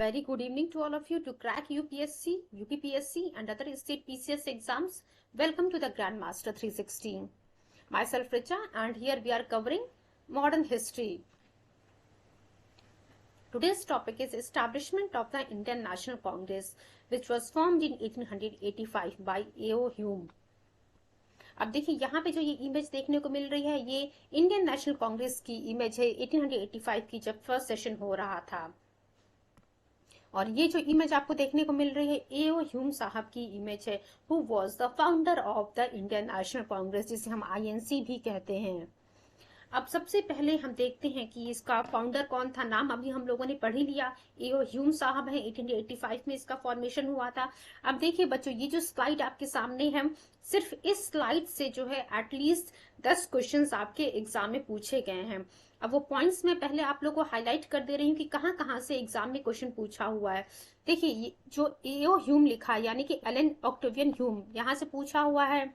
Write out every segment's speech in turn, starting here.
very good evening to all of you to crack UPSC, UPPSC and other state PCS exams. Welcome to the Grandmaster 360. Myself Richa and here we are covering modern history. Today's topic is establishment of the Indian National Congress, which was formed in 1885 by A.O. Hume. अब देखिए यहाँ पे जो ये image देखने को मिल रही है ये इंडियन नेशनल कांग्रेस की इमेज है 1885 की जब फर्स्ट सेशन हो रहा था। और ये जो इमेज आपको देखने को मिल रही है A.O. ह्यूम साहब की इमेज है, who was the founder of the Indian national Congress, जिसे हम INC भी कहते हैं। अब सबसे पहले हम देखते हैं कि इसका फाउंडर कौन था। नाम अभी हम लोगों ने पढ़ ही लिया, A.O. ह्यूम साहब है। 1885 में इसका फॉर्मेशन हुआ था। अब देखिए बच्चों, ये जो स्लाइड आपके सामने है, सिर्फ इस स्लाइड से जो है एटलीस्ट 10 क्वेश्चंस आपके एग्जाम में पूछे गए हैं। अब वो पॉइंट्स में पहले आप लोगों को हाईलाइट कर दे रही हूँ कि कहाँ कहाँ से एग्जाम में क्वेश्चन पूछा हुआ है। देखिए ये जो A.O. ह्यूम लिखा है यानी कि एलन ऑक्टेवियन ह्यूम, यहाँ से पूछा हुआ है।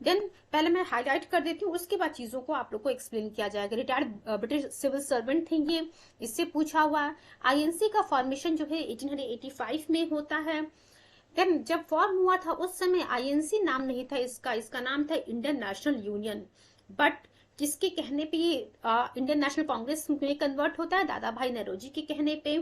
देन पहले मैं हाईलाइट कर देती हूँ, उसके बाद चीजों को आप लोग को एक्सप्लेन किया जाएगा। रिटायर्ड ब्रिटिश सिविल सर्वेंट थे ये, इससे पूछा हुआ है। INC का फॉर्मेशन जो है 1885 में होता है। देन जब फॉर्म हुआ था उस समय INC नाम नहीं था इसका नाम था इंडियन नेशनल यूनियन। बट किसके कहने पे ये इंडियन नेशनल कांग्रेस में कन्वर्ट होता है? दादा भाई नौरोजी के कहने पे।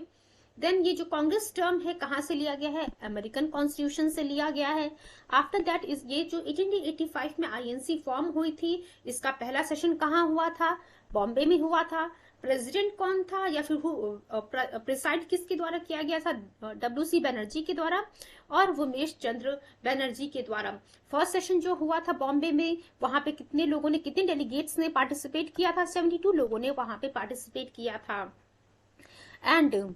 देन ये जो कांग्रेस टर्म है कहाँ से लिया गया है? अमेरिकन कॉन्स्टिट्यूशन से लिया गया है। आफ्टर दैट इज ये जो 1885 में INC फॉर्म हुई थी, इसका पहला सेशन कहाँ हुआ था? बॉम्बे में हुआ था। प्रेसिडेंट कौन था या फिर प्रिसाइड किसके द्वारा किया गया था? WC बनर्जी के द्वारा और उमेश चंद्र बनर्जी के द्वारा। फर्स्ट सेशन जो हुआ था बॉम्बे में, वहां पे कितने लोगों ने, कितने डेलीगेट्स ने पार्टिसिपेट किया था? 72 लोगों ने वहां पे पार्टिसिपेट किया था। And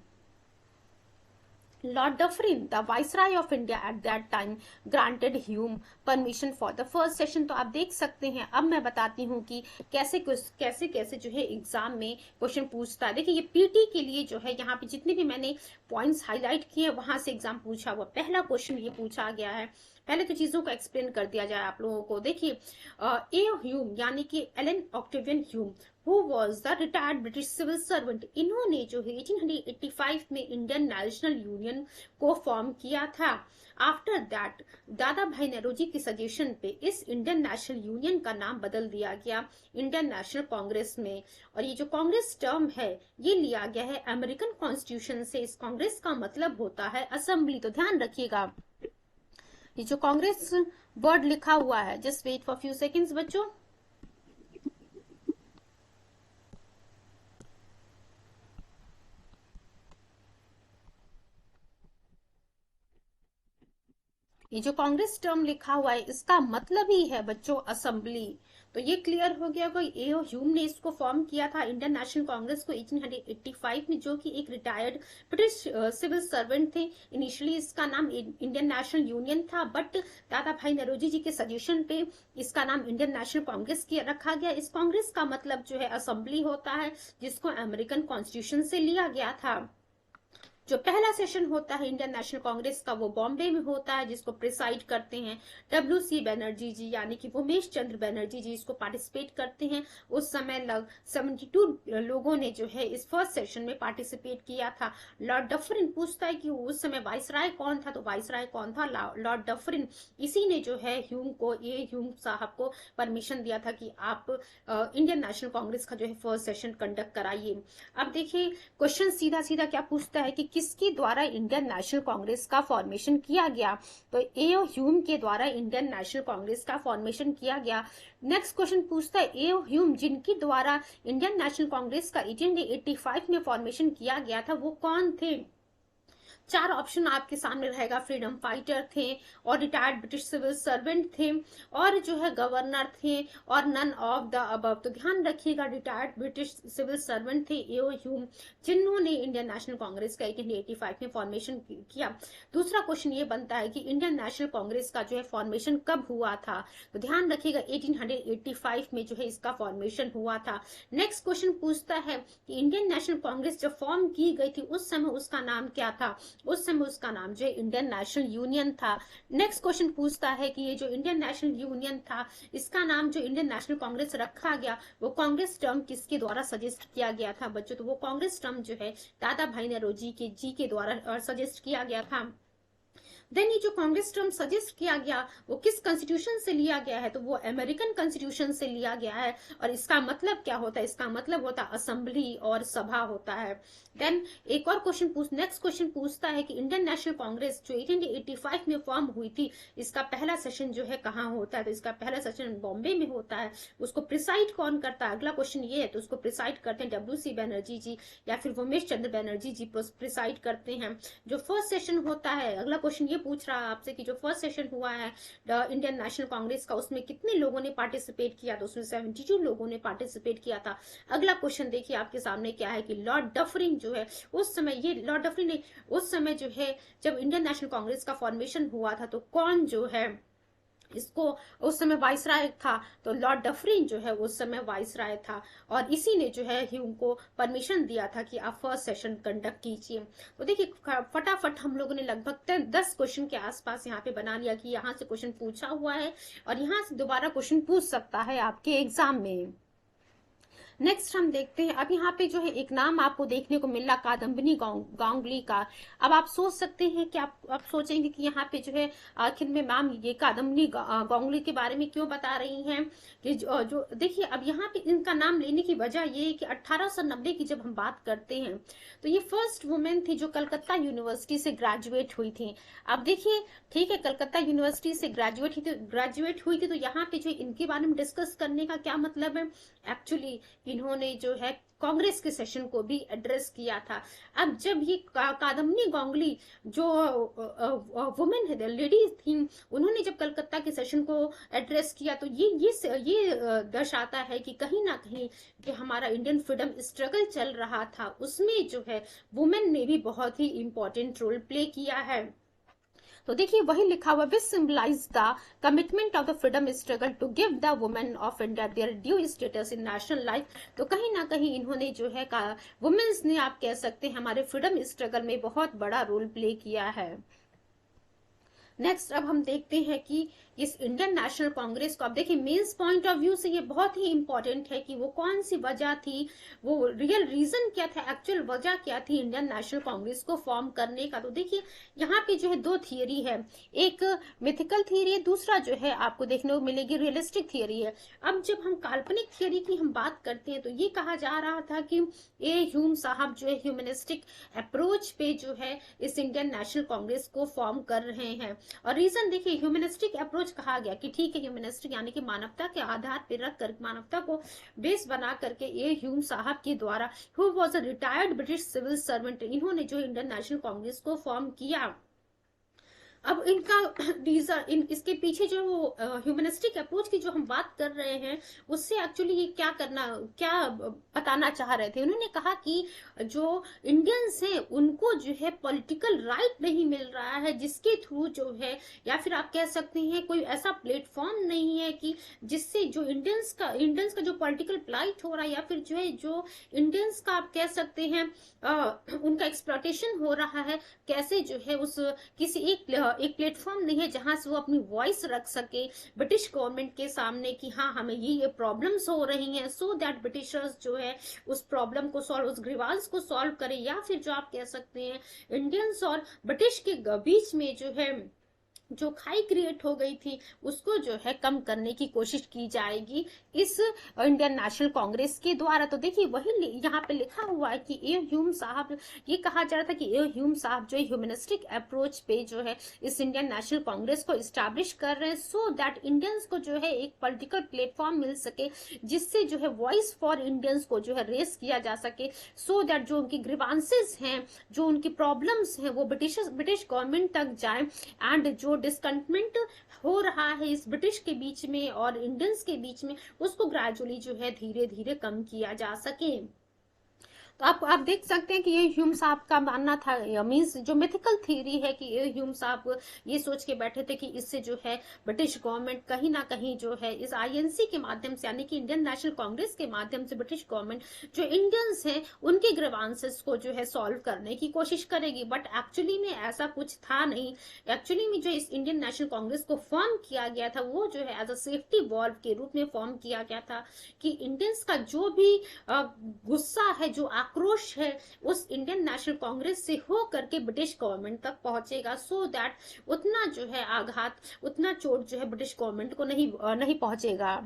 Lord Dufferin, the Viceroy of India at that time, granted Hume permission for the first session। तो आप देख सकते हैं। अब मैं बताती हूँ कि कैसे कैसे जो है एग्जाम में क्वेश्चन पूछता है। देखिए ये PT के लिए जो है यहाँ पे जितने भी मैंने पॉइंट्स हाईलाइट किए वहां से एग्जाम पूछा हुआ। पहला क्वेश्चन ये पूछा गया है। पहले तो चीजों को एक्सप्लेन कर दिया जाए आप लोगों को। देखिए A.O. ह्यूम यानी कि Allan Octavian Hume, who was the retired British civil servant, इन्होंने जो है 1885 में इंडियन नेशनल यूनियन को फॉर्म किया था। आफ्टर दैट दादा भाई नौरोजी के सजेशन पे इस इंडियन नेशनल यूनियन का नाम बदल दिया गया इंडियन नेशनल कांग्रेस में। और ये जो कांग्रेस टर्म है ये लिया गया है अमेरिकन कॉन्स्टिट्यूशन से। इस कांग्रेस का मतलब होता है असेंबली। तो ध्यान रखिएगा, ये जो कांग्रेस वर्ड लिखा हुआ है, just wait for few seconds बच्चों। ये जो कांग्रेस टर्म लिखा हुआ है इसका मतलब ही है बच्चों असेंबली। तो ये क्लियर हो गया। कोई A.O. ह्यूम ने इसको फॉर्म किया था इंडियन नेशनल कांग्रेस को 1885 में, जो कि एक रिटायर्ड ब्रिटिश सिविल सर्वेंट थे। इनिशियली इसका नाम इंडियन नेशनल यूनियन था, बट दादा भाई नौरोजी जी के सजेशन पे इसका नाम इंडियन नेशनल कांग्रेस रखा गया। इस कांग्रेस का मतलब जो है असेंबली होता है, जिसको अमेरिकन कॉन्स्टिट्यूशन से लिया गया था। जो पहला सेशन होता है इंडियन नेशनल कांग्रेस का वो बॉम्बे में होता है, जिसको प्रिसाइड करते हैं WC बनर्जी जी यानी कि उमेश चंद्र बनर्जी जी, इसको पार्टिसिपेट करते हैं। उस समय लग 72 लोगों ने जो है इस फर्स्ट सेशन में पार्टिसिपेट किया था। लॉर्ड डफरिन पूछता है कि उस समय वाइसराय कौन था? तो वाइसराय कौन था? Lord Dufferin. इसी ने जो है ह्यूम को, A. ह्यूम साहब को परमिशन दिया था कि आप इंडियन नेशनल कांग्रेस का जो है फर्स्ट सेशन कंडक्ट कराइए। अब देखिए क्वेश्चन सीधा सीधा क्या पूछता है कि किसके द्वारा इंडियन नेशनल कांग्रेस का फॉर्मेशन किया गया? तो A.O. ह्यूम के द्वारा इंडियन नेशनल कांग्रेस का फॉर्मेशन किया गया। नेक्स्ट क्वेश्चन पूछता है A.O. ह्यूम जिनके द्वारा इंडियन नेशनल कांग्रेस का 1885 में फॉर्मेशन किया गया था वो कौन थे? 4 ऑप्शन आपके सामने रहेगा। फ्रीडम फाइटर थे, और रिटायर्ड ब्रिटिश सिविल सर्वेंट थे, और जो है गवर्नर थे, और नन ऑफ द अबव। तो ध्यान रखिएगा, रिटायर्ड ब्रिटिश सिविल सर्वेंट थे A.O. ह्यूम, जिन्होंने इंडियन नेशनल कांग्रेस का 1885 में फॉर्मेशन किया। दूसरा क्वेश्चन ये बनता है कि इंडियन नेशनल कांग्रेस का जो है फॉर्मेशन कब हुआ था? तो ध्यान रखिएगा 1885 में जो है इसका फॉर्मेशन हुआ था। नेक्स्ट क्वेश्चन पूछता है कि इंडियन नेशनल कांग्रेस जब फॉर्म की गई थी उस समय उसका नाम क्या था? उस समय उसका नाम जो है इंडियन नेशनल यूनियन था। नेक्स्ट क्वेश्चन पूछता है कि ये जो इंडियन नेशनल यूनियन था, इसका नाम जो इंडियन नेशनल कांग्रेस रखा गया, वो कांग्रेस टर्म किसके द्वारा सजेस्ट किया गया था बच्चों? तो वो कांग्रेस टर्म जो है दादा भाई नौरोजी के द्वारा सजेस्ट किया गया था। देन ये जो कांग्रेस टर्म सजेस्ट किया गया वो किस कॉन्स्टिट्यूशन से लिया गया है? तो वो अमेरिकन कॉन्स्टिट्यूशन से लिया गया है। और इसका मतलब क्या होता है? इसका मतलब होता है असेंबली और सभा होता है। देन एक और नेक्स्ट क्वेश्चन पूछता है कि इंडियन नेशनल कांग्रेस जो 1885 में फॉर्म हुई थी, इसका पहला सेशन जो है कहाँ होता है? तो इसका पहला सेशन बॉम्बे में होता है। उसको प्रिसाइड कौन करता है? अगला क्वेश्चन ये है, तो उसको प्रिसाइड करते हैं WC बनर्जी जी या फिर उमेश चंद्र बनर्जी जी प्रिसाइड करते हैं। जो फर्स्ट सेशन होता है, अगला क्वेश्चन ये पूछ रहा है आपसे कि जो फर्स्ट सेशन हुआ है इंडियन नेशनल कांग्रेस का, उसमें कितने लोगों ने पार्टिसिपेट किया? तो उसमें 72 लोगों ने पार्टिसिपेट किया था। अगला क्वेश्चन देखिए आपके सामने क्या है कि लॉर्ड डफरिन जो है उस समय, ये लॉर्ड डफरिन ने उस समय जो है जब इंडियन नेशनल कांग्रेस का फॉर्मेशन हुआ था, तो कौन जो है इसको उस समय वाइसराय था? तो लॉर्ड डफरिन जो है उस समय वाइसराय था और इसी ने जो है ह्यूम को परमिशन दिया था कि आप फर्स्ट सेशन कंडक्ट कीजिए। तो देखिए फटाफट हम लोगों ने लगभग 10 क्वेश्चन के आसपास यहाँ पे बना लिया कि यहाँ से क्वेश्चन पूछा हुआ है और यहाँ से दोबारा क्वेश्चन पूछ सकता है आपके एग्जाम में। नेक्स्ट हम देखते हैं, अब यहाँ पे जो है एक नाम आपको देखने को मिल रहा कादम्बिनी गांगुली का। अब आप सोच सकते हैं कि आप सोचेंगे कि यहाँ पे जो है आखिर में मैम ये कादम्बिनी गांगुली के बारे में क्यों बता रही हैं कि जो देखिए अब यहाँ पे इनका नाम लेने की वजह ये है कि 1890 की जब हम बात करते हैं तो ये फर्स्ट वुमेन थी जो कलकत्ता यूनिवर्सिटी से ग्रेजुएट हुई थी। अब देखिए ठीक है, कलकत्ता यूनिवर्सिटी से ग्रेजुएट हुई थी, तो यहाँ पे जो इनके बारे में डिस्कस करने का क्या मतलब है? एक्चुअली इन्होंने जो है कांग्रेस के सेशन को भी एड्रेस किया था। अब जब ये कादम्बिनी गांगुली जो वुमेन है, लेडीज थी, उन्होंने जब कलकत्ता के सेशन को एड्रेस किया तो ये दर्शाता है कि कहीं ना कहीं जो हमारा इंडियन फ्रीडम स्ट्रगल चल रहा था उसमें जो है वुमेन ने भी बहुत ही इंपॉर्टेंट रोल प्ले किया है। तो देखिए वही लिखा हुआ, which symbolise the commitment of the freedom struggle to give the women of India their due status in national life. तो कहीं ना कहीं इन्होंने जो है वुमेन्स ने, आप कह सकते हैं, हमारे फ्रीडम स्ट्रगल में बहुत बड़ा रोल प्ले किया है। नेक्स्ट अब हम देखते हैं कि इस इंडियन नेशनल कांग्रेस को, अब देखिए मेंस पॉइंट ऑफ व्यू से ये बहुत ही इंपॉर्टेंट है कि वो कौन सी वजह थी, वो रियल रीजन क्या था, एक्चुअल वजह क्या थी इंडियन नेशनल कांग्रेस को फॉर्म करने का। तो देखिए यहाँ पे जो है दो थियरी है, एक मिथिकल थियरी है, दूसरा जो है आपको देखने को मिलेगी रियलिस्टिक थियरी है। अब जब हम काल्पनिक थियरी की हम बात करते हैं तो ये कहा जा रहा था कि ए ह्यूम साहब जो है ह्यूमनिस्टिक अप्रोच पे जो है इस इंडियन नेशनल कांग्रेस को फॉर्म कर रहे हैं। और रीजन देखिए ह्यूमनिस्टिक अप्रोच कहा गया कि ठीक है, ह्यूमनिस्टिक यानी कि मानवता के आधार पर रख कर, मानवता को बेस बना करके ए ह्यूम साहब के द्वारा, who was a retired British civil servant, इन्होंने जो इंडियन नेशनल कांग्रेस को फॉर्म किया। अब इनका रीजन, इसके पीछे जो वो ह्यूमनिस्टिक अप्रोच की जो हम बात कर रहे हैं उससे एक्चुअली ये क्या बताना चाह रहे थे? उन्होंने कहा कि जो इंडियंस हैं उनको जो है पॉलिटिकल राइट नहीं मिल रहा है, जिसके थ्रू जो है, या फिर आप कह सकते हैं कोई ऐसा प्लेटफॉर्म नहीं है कि जिससे जो इंडियंस का जो पॉलिटिकल प्लाइट हो रहा है, या फिर जो है जो इंडियंस का आप कह सकते हैं उनका एक्सप्लॉयटेशन हो रहा है, कैसे जो है उस किसी एक प्लेटफॉर्म नहीं है जहां से वो अपनी वॉइस रख सके ब्रिटिश गवर्नमेंट के सामने कि हाँ हमें ये प्रॉब्लम्स हो रही हैं, सो दैट ब्रिटिशर्स जो है उस प्रॉब्लम को सॉल्व, उस ग्रीवांस को सॉल्व करें, या फिर जो आप कह सकते हैं इंडियंस और ब्रिटिश के बीच में जो है जो खाई क्रिएट हो गई थी उसको जो है कम करने की कोशिश की जाएगी इस इंडियन नेशनल कांग्रेस के द्वारा। तो देखिए वही यहाँ पे लिखा हुआ है कि ए ह्यूम साहब, ये कहा जा रहा था कि ए ह्यूम साहब जो ह्यूमनिस्टिक अप्रोच पे जो है इस इंडियन नेशनल कांग्रेस को इस्टेब्लिश कर रहे हैं, सो दैट इंडियंस को जो है एक पॉलिटिकल प्लेटफॉर्म मिल सके जिससे जो है वॉइस फॉर इंडियंस को जो है रेस किया जा सके, सो दैट जो उनकी ग्रीवांसेस हैं, जो उनकी प्रॉब्लम्स हैं, वो ब्रिटिश गवर्नमेंट तक जाए, एंड जो डिस्कंटेंटमेंट हो रहा है इस ब्रिटिश के बीच में और इंडियंस के बीच में, उसको ग्रेजुअली जो है धीरे धीरे कम किया जा सके। तो आप देख सकते हैं कि ये ह्यूम साहब का मानना था, मीन्स जो मिथिकल थ्योरी है कि ये ह्यूम साहब ये सोच के बैठे थे कि इससे जो है ब्रिटिश गवर्नमेंट कहीं ना कहीं जो है इस आईएनसी के माध्यम से, यानी कि इंडियन नेशनल कांग्रेस के माध्यम से ब्रिटिश गवर्नमेंट जो इंडियंस हैं उनके ग्रीवांसेस को जो है सॉल्व करने की कोशिश करेगी। बट एक्चुअली में ऐसा कुछ था नहीं। एक्चुअली में जो इस इंडियन नेशनल कांग्रेस को फॉर्म किया गया था वो जो है एज अ सेफ्टी वॉल्व के रूप में फॉर्म किया गया था कि इंडियंस का जो भी गुस्सा है, जो आक्रोश है, उस इंडियन नेशनल कांग्रेस से हो करके ब्रिटिश गवर्नमेंट तक पहुंचेगा, सो दैट उतना जो है आघात, उतना चोट जो है ब्रिटिश गवर्नमेंट को नहीं पहुंचेगा।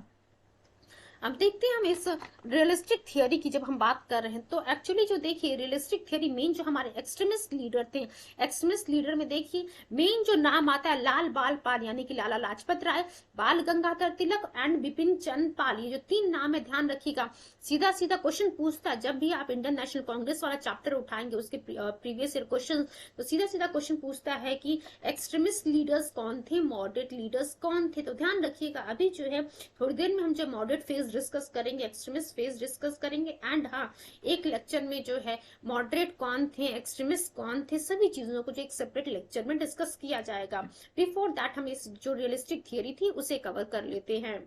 अब देखते हैं हम इस रियलिस्टिक थियरी की जब हम बात कर रहे हैं तो एक्चुअली जो देखिए रियलिस्टिक थियरी मेन जो हमारे एक्सट्रीमिस्ट लीडर थे, एक्सट्रीमिस्ट लीडर में देखिए मेन जो नाम आता है लाल बाल पाल, यानी कि लाला लाजपत राय, बाल गंगाधर तिलक एंड बिपिन चंद्र पाल, ये जो तीन नाम है ध्यान रखिएगा। सीधा सीधा क्वेश्चन पूछता है, जब भी आप इंडियन नेशनल कांग्रेस वाला चैप्टर उठाएंगे उसके प्रीवियस ईयर क्वेश्चन, तो सीधा सीधा क्वेश्चन पूछता है कि एक्सट्रीमिस्ट लीडर्स कौन थे, मॉडरेट लीडर्स कौन थे। तो ध्यान रखिएगा अभी जो है थोड़ी देर में हम जो मॉडरेट फेज डिस्कस करेंगे, एक्सट्रीमिस्ट फेज डिस्कस करेंगे, एंड हाँ एक लेक्चर में जो है मॉडरेट कौन थे, एक्सट्रीमिस्ट कौन थे, सभी चीजों को जो एक सेपरेट लेक्चर में डिस्कस किया जाएगा। बिफोर दैट हम इस जो रियलिस्टिक थियरी थी उसे कवर कर लेते हैं।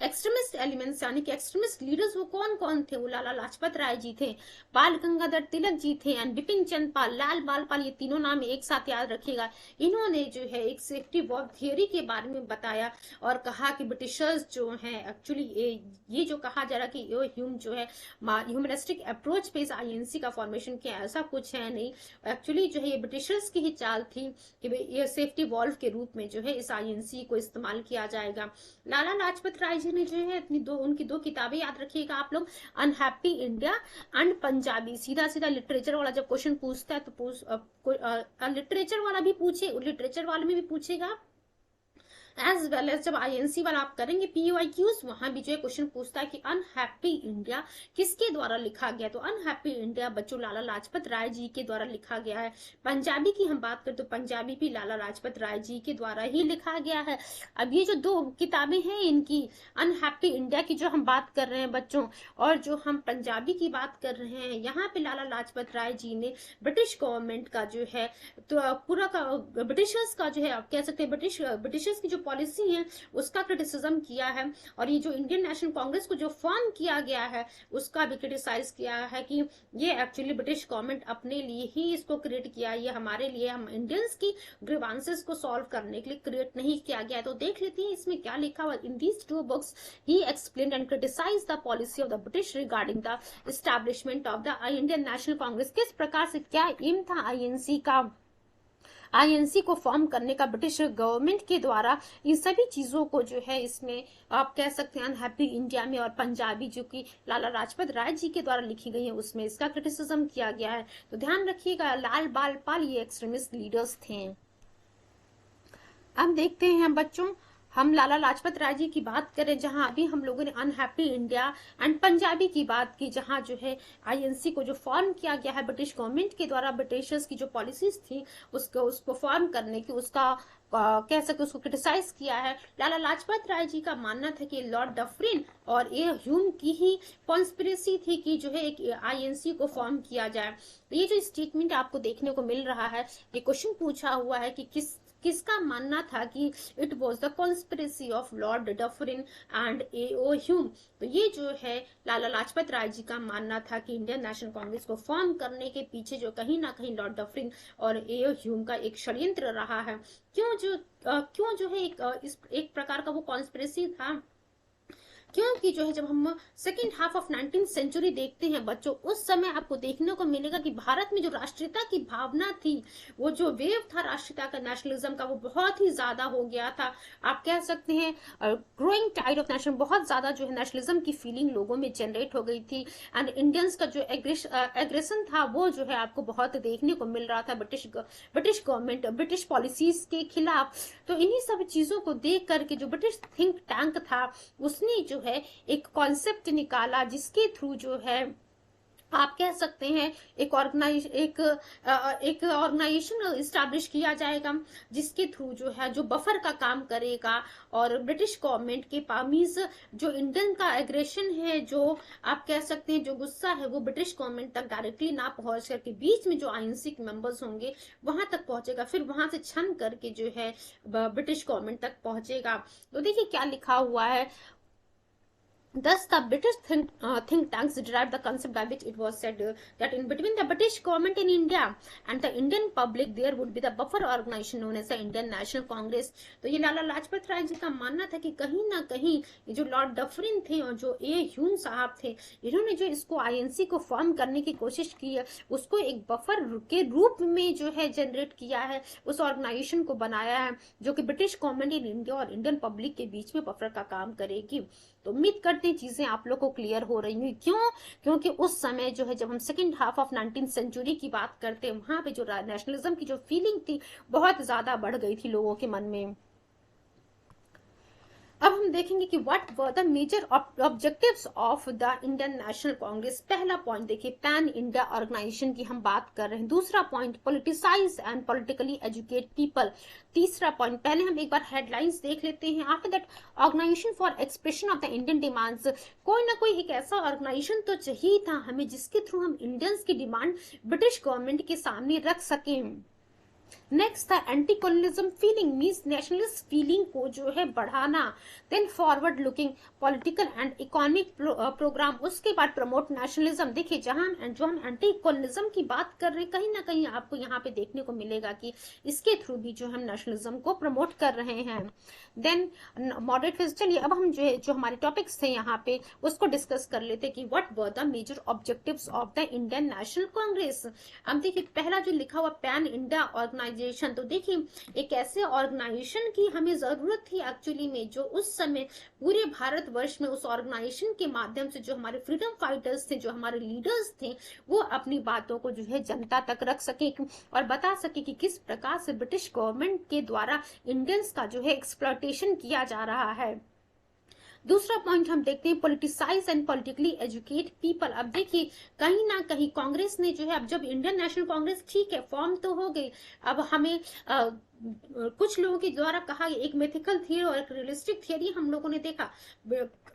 एक्सट्रीमिस्ट एलिमेंट्स यानी कि एक्सट्रीमिस्ट लीडर्स वो कौन कौन थे, वो लाला लाजपत राय जी थे, बाल गंगाधर तिलक जी थे, एंड बिपिन चंद्र पाल, लाल बाल पाल, ये तीनों नाम एक साथ याद रखिएगा। इन्होंने जो है एक सेफ्टी वॉल्व थियरी के बारे में बताया और कहा कि ब्रिटिशर्स जो हैं एक्चुअली ये जो कहा जा रहा कि ह्यूम जो है ह्यूमनिस्टिक अप्रोच पे इस आईएनसी का फॉर्मेशन किया, ऐसा कुछ है नहीं। एक्चुअली जो है ये ब्रिटिशर्स की ही चाल थी कि ये सेफ्टी वॉल्व के रूप में जो है इस आईएनसी को इस्तेमाल किया जाएगा। लाला लाजपत राय जी ने जो है उनकी दो किताबें याद रखिएगा आप लोग, अनहैप्पी इंडिया एंड पंजाबी। सीधा सीधा लिटरेचर वाला जब क्वेश्चन पूछता है तो लिटरेचर वाला भी पूछे, लिटरेचर वाले में भी पूछेगा, एज वेल एज जब आईएनसी वाला आप करेंगे पीवाईक्यूज, वहां भी जो है क्वेश्चन पूछता है कि अनहैप्पी इंडिया किसके द्वारा लिखा गया, तो अनहैप्पी इंडिया बच्चों लाला लाजपत राय जी के द्वारा लिखा गया है। पंजाबी की हम बात करें तो पंजाबी भी लाला लाजपत राय जी के द्वारा ही लिखा गया है। अब ये जो दो किताबें हैं इनकी, अनहैप्पी इंडिया की जो हम बात कर रहे हैं बच्चों, और जो हम पंजाबी की बात कर रहे हैं, यहाँ पे लाला लाजपत राय जी ने ब्रिटिश गवर्नमेंट का जो है तो पूरा का ब्रिटिशर्स का जो है आप कह सकते हैं ब्रिटिशर्स की जो पॉलिसी है उसका क्रिटिसिज्म किया है, और ये जो इंडियन नेशनल कांग्रेस को जो फॉर्म किया गया है उसका भी क्रिटिसाइज किया है कि ये एक्चुअली ब्रिटिश गवर्नमेंट अपने लिए ही इसको क्रिएट किया, ये हमारे लिए, हम इंडियंस की ग्रीवांसेस को सॉल्व करने के लिए क्रिएट नहीं किया गया। तो देख लेते हैं इसमें क्या लिखा हुआ। इन दीज टू बुक्स ही explained and criticise the policy of the British regarding the establishment of the Indian national Congress. किस प्रकार से क्या एम था आईएनसी का, आईएनसी को फॉर्म करने का ब्रिटिश गवर्नमेंट के द्वारा, इन सभी चीजों को जो है इसमें आप कह सकते हैं अनहैप्पी इंडिया में और पंजाबी जो कि लाला लाजपत राय जी के द्वारा लिखी गई है उसमें इसका क्रिटिसिज्म किया गया है। तो ध्यान रखिएगा लाल बाल पाल ये एक्सट्रीमिस्ट लीडर्स थे। अब देखते हैं बच्चों हम लाला लाजपत राय जी की बात करें, जहां अभी हम लोगों ने अनहैप्पी इंडिया एंड पंजाबी की बात की, जहां जो है आईएनसी को जो फॉर्म किया गया है ब्रिटिश गवर्नमेंट के द्वारा, ब्रिटिशर्स की जो पॉलिसीज थी उसको फॉर्म करने की, उसका कह सकते उसको क्रिटिसाइज किया है। लाला लाजपत राय जी का मानना था कि लॉर्ड डफरिन और ए ह्यूम की ही कॉन्स्पिरेसी थी कि जो है एक आईएनसी को फॉर्म किया जाए। ये जो स्टेटमेंट आपको देखने को मिल रहा है, ये क्वेश्चन पूछा हुआ है कि किसका मानना था कि it was the conspiracy of Lord Dufferin and A.O.. Hume. तो ये जो है लाला लाजपत राय जी का मानना था कि इंडियन नेशनल कांग्रेस को फॉर्म करने के पीछे जो कहीं ना कहीं लॉर्ड डफरिन और ए.ओ. ह्यूम का एक षड्यंत्र रहा है। क्यों जो है एक प्रकार का वो कॉन्स्पिरेसी था, क्योंकि जो है जब हम second half of 19th century देखते हैं बच्चों, उस समय आपको देखने को मिलेगा कि भारत में जो राष्ट्रीयता की भावना थी, वो जो वेव था राष्ट्रीयता का, नेशनलिज्म का, वो बहुत ही ज्यादा हो गया था। आप कह सकते हैं ग्रोइंग टाइड ऑफ नेशनल, बहुत ज्यादा जो है नेशनलिज्म की फीलिंग लोगों में जनरेट हो गई थी, एंड इंडियंस का जो एग्रेशन था वो जो है आपको बहुत देखने को मिल रहा था ब्रिटिश गवर्नमेंट, ब्रिटिश पॉलिसीज के खिलाफ। तो इन्हीं सब चीजों को देख करके जो ब्रिटिश थिंक टैंक था उसने जो है एक कॉन्सेप्ट निकाला जिसके थ्रू जो है आप कह सकते हैं एक ऑर्गेनाइजेशन इस्टेब्लिश किया जाएगा जिसके थ्रू जो है जो बफर का काम करेगा, और ब्रिटिश गवर्नमेंट के मींस जो इंडियन का एग्रेशन है, जो आप कह सकते हैं जो गुस्सा है, वो ब्रिटिश गवर्नमेंट तक डायरेक्टली ना पहुंच करके बीच में जो आईएनसी के मेंबर्स होंगे वहां तक पहुंचेगा, फिर वहां से छन करके जो है ब्रिटिश गवर्नमेंट तक पहुंचेगा। तो देखिए क्या लिखा हुआ है। Thus, the British think tanks derived the concept by which it was said that in between the British government in India and the Indian public, there would be the buffer organization known as the Indian National Congress. तो ये लाला लाजपत राय जी का मानना था कि कहीं ना कहीं ये जो लॉर्ड डफरिन थे और जो ए ह्यूम साहब थे, इन्होंने जो इसको आईएनसी को फॉर्म करने की कोशिश की है, उसको एक बफर के रूप में जो है जनरेट किया है, उस ऑर्गेनाइजेशन को बनाया है जो कि ब्रिटिश गवर्नमेंट इन इंडिया और इंडियन पब्लिक के बीच में बफर का काम करेगी। तो उम्मीद करते हैं चीजें आप लोग को क्लियर हो रही हैं। क्यों? क्योंकि उस समय जो है जब हम second half of 19th century की बात करते हैं, वहां पे जो नेशनलिज्म की जो फीलिंग थी बहुत ज्यादा बढ़ गई थी लोगों के मन में। अब हम देखेंगे कि what were the major objectives of the Indian national Congress. पहला पॉइंट देखिए, पैन इंडिया ऑर्गेनाइजेशन की हम बात कर रहे हैं। दूसरा point, politicise and politically educate people. तीसरा पॉइंट, पहले हम एक बार हेडलाइंस देख लेते हैं। After that, organisation for expression of the Indian demands. कोई ना कोई एक ऐसा ऑर्गेनाइजेशन तो चाहिए था हमें जिसके थ्रू हम इंडियंस की डिमांड ब्रिटिश गवर्नमेंट के सामने रख सकें। नेक्स्ट था anti colonialism feeling, means nationalist feeling को जो है बढ़ाना। Then forward looking political and economic programme. उसके बाद प्रमोट नेशनलिज्म। देखिए जहां जो हम एंटी कॉलोनिज्म की बात कर रहे हैं, कहीं ना कहीं आपको यहाँ पे देखने को मिलेगा कि इसके थ्रू भी जो हम नेशनलिज्म को प्रमोट कर रहे हैं। Then moderate phase. चलिए अब हम जो हमारे टॉपिक्स थे यहाँ पे उसको डिस्कस कर लेते कि what were the major objectives of the Indian national Congress. अब देखिए पहला जो लिखा हुआ पैन इंडिया ऑर्गेनाइजेशन, तो देखिए एक ऐसे ऑर्गेनाइजेशन की हमें जरूरत थी एक्चुअली में, जो उस समय पूरे भारतवर्ष में उस ऑर्गेनाइजेशन के माध्यम से जो हमारे फ्रीडम फाइटर्स थे, जो हमारे लीडर्स थे, वो अपनी बातों को जो है जनता तक रख सके और बता सके कि किस प्रकार से ब्रिटिश गवर्नमेंट के द्वारा इंडियंस का जो है एक्सप्लॉयटेशन किया जा रहा है। दूसरा पॉइंट हम देखते हैं, politicise and politically educate people. अब देखिए कहीं ना कहीं कांग्रेस ने जो है, अब जब इंडियन नेशनल कांग्रेस ठीक है फॉर्म तो हो गई, अब हमें कुछ लोगों के द्वारा कहा एक मेथिकल थियरी और एक रियलिस्टिक थियरी हम लोगों ने देखा।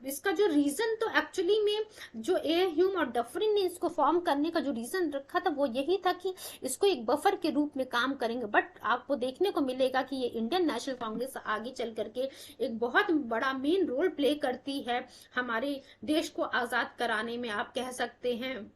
इसका जो रीजन तो एक्चुअली में जो ए ह्यूम और डफरिन ने इसको फॉर्म करने का जो रीजन रखा था वो यही था कि इसको एक बफर के रूप में काम करेंगे। बट आपको देखने को मिलेगा कि ये इंडियन नेशनल कांग्रेस आगे चल करके एक बहुत बड़ा मेन रोल प्ले करती है हमारे देश को आजाद कराने में, आप कह सकते हैं।